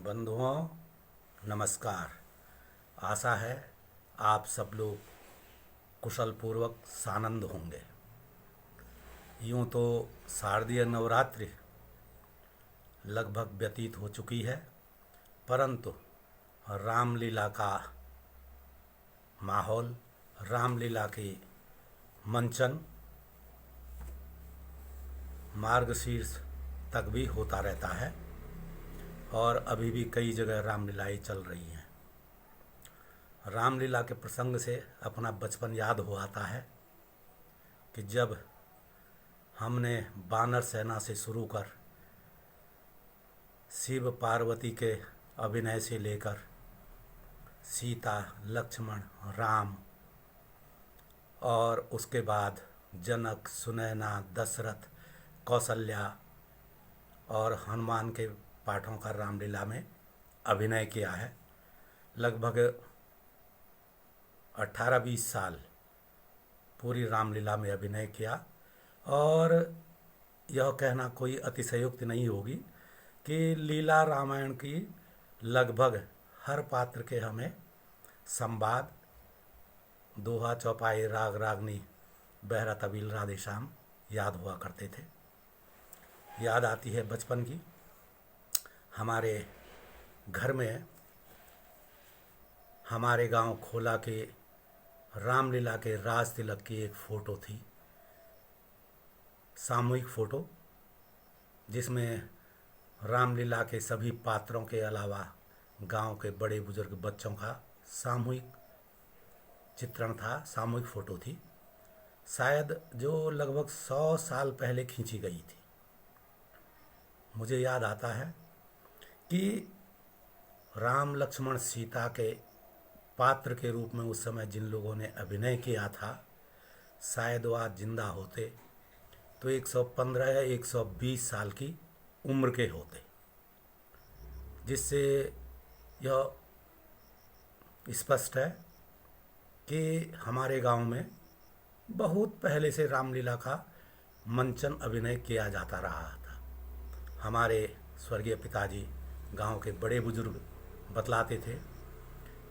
बंधुओं, नमस्कार। आशा है आप सब लोग कुशल पूर्वक सानंद होंगे। यूं तो शारदीय नवरात्रि लगभग व्यतीत हो चुकी है, परंतु रामलीला का माहौल, रामलीला की मंचन मार्गशीर्ष तक भी होता रहता है और अभी भी कई जगह रामलीलाएँ चल रही हैं। रामलीला के प्रसंग से अपना बचपन याद हो आता है कि जब हमने वानर सेना से शुरू कर शिव पार्वती के अभिनय से लेकर सीता, लक्ष्मण, राम और उसके बाद जनक, सुनैना, दशरथ, कौशल्या और हनुमान के पाठों का रामलीला में अभिनय किया है। लगभग 18-20 साल पूरी रामलीला में अभिनय किया और यह कहना कोई अतिशयोक्ति नहीं होगी कि लीला रामायण की लगभग हर पात्र के हमें संवाद, दोहा, चौपाई, राग रागनी, बहरा तबील, राधे श्याम याद हुआ करते थे। याद आती है बचपन की। हमारे घर में हमारे गांव खोला के रामलीला के राज तिलक की एक फ़ोटो थी, सामूहिक फ़ोटो, जिसमें रामलीला के सभी पात्रों के अलावा गांव के बड़े बुजुर्ग बच्चों का सामूहिक चित्रण था, सामूहिक फ़ोटो थी, शायद जो लगभग 100 साल पहले खींची गई थी। मुझे याद आता है कि राम, लक्ष्मण, सीता के पात्र के रूप में उस समय जिन लोगों ने अभिनय किया था, शायद वह आज जिंदा होते तो 115 या 120 साल की उम्र के होते, जिससे यह स्पष्ट है कि हमारे गांव में बहुत पहले से रामलीला का मंचन अभिनय किया जाता रहा था। हमारे स्वर्गीय पिताजी, गांव के बड़े बुजुर्ग बतलाते थे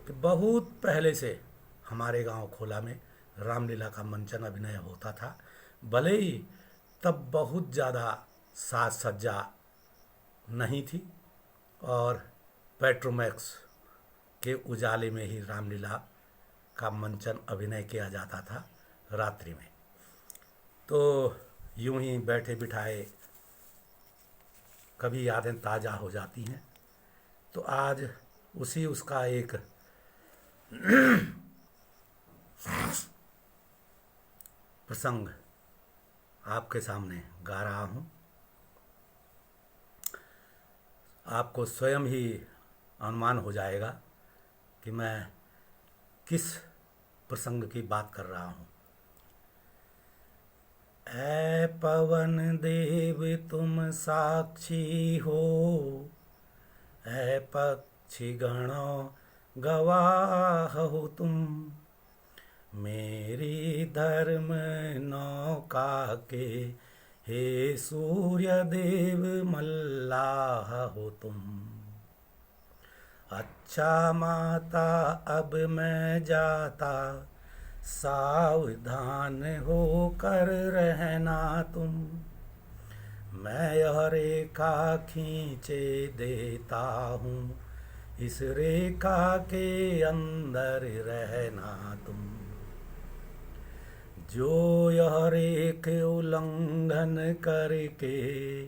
कि बहुत पहले से हमारे गांव खोला में रामलीला का मंचन अभिनय होता था। भले ही तब बहुत ज़्यादा साज सज्जा नहीं थी और पेट्रोमैक्स के उजाले में ही रामलीला का मंचन अभिनय किया जाता था रात्रि में। तो यूं ही बैठे बिठाए कभी यादें ताज़ा हो जाती हैं। तो आज उसी उसका एक प्रसंग आपके सामने गा रहा हूँ। आपको स्वयं ही अनुमान हो जाएगा कि मैं किस प्रसंग की बात कर रहा हूँ। ऐ पवन देव तुम साक्षी हो, ऐ पक्षी गणों गवाह हो तुम, मेरी धर्म नौका के हे सूर्य देव मल्लाह हो तुम। अच्छा माता अब मैं जाता, सावधान होकर रहना तुम, मैं यह रेखा खींचे देता हूँ, इस रेखा के अंदर रहना तुम। जो यह रेख उल्लंघन करके,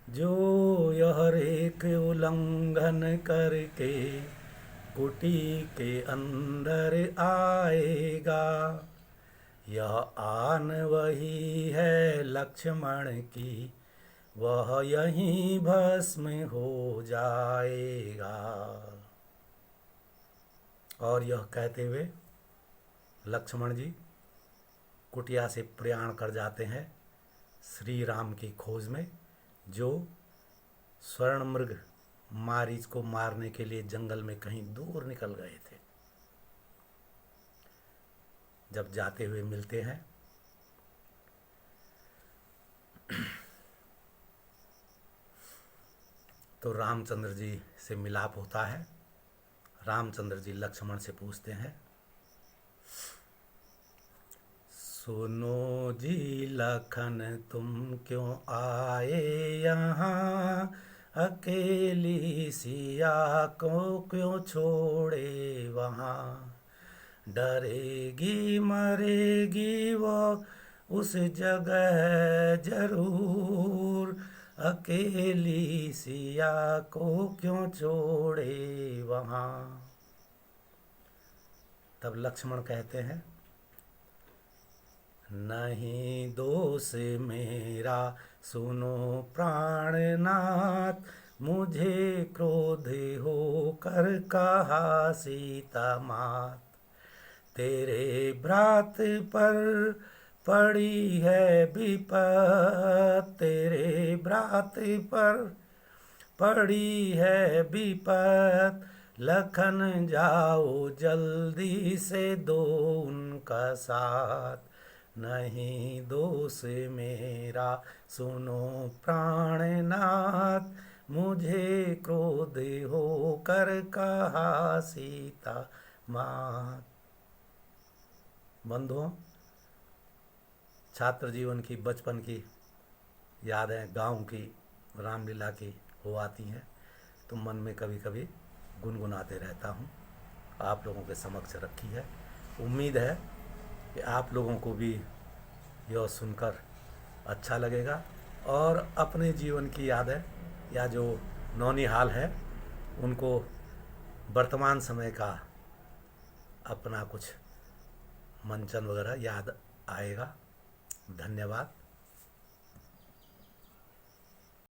जो यह रेख उल्लंघन करके कुटी के अंदर आएगा, यह आन वही है लक्ष्मण की, वह यहीं भस्म हो जाएगा। और यह कहते हुए लक्ष्मण जी कुटिया से प्रयाण कर जाते हैं श्री राम की खोज में, जो स्वर्ण मृग मारीच को मारने के लिए जंगल में कहीं दूर निकल गए थे। जब जाते हुए मिलते हैं तो रामचंद्र जी से मिलाप होता है। रामचंद्र जी लक्ष्मण से पूछते हैं, सुनो जी लखन तुम क्यों आए यहाँ, अकेली सिया को क्यों छोड़े वहाँ। डरेगी मरेगी वो उस जगह जरूर, अकेली सिया को क्यों छोड़े वहाँ। तब लक्ष्मण कहते हैं, नहीं दोष मेरा सुनो प्राणनाथ, मुझे क्रोध होकर कहा सीता मात। तेरे भ्रात पर पड़ी है विपत, तेरे भ्रात पर पड़ी है विपत। लखन जाओ जल्दी से दो उनका साथ, नहीं दोष मेरा सुनो प्राणनाथ, मुझे क्रोध होकर कहा सीता मात। बंधुओं, छात्र जीवन की बचपन की यादें गांव की रामलीला की हो आती हैं, तो मन में कभी कभी गुनगुनाते रहता हूँ, आप लोगों के समक्ष रखी है। उम्मीद है कि आप लोगों को भी यह सुनकर अच्छा लगेगा और अपने जीवन की यादें या जो नौनिहाल है उनको वर्तमान समय का अपना कुछ मंचन वगैरह याद आएगा। धन्यवाद।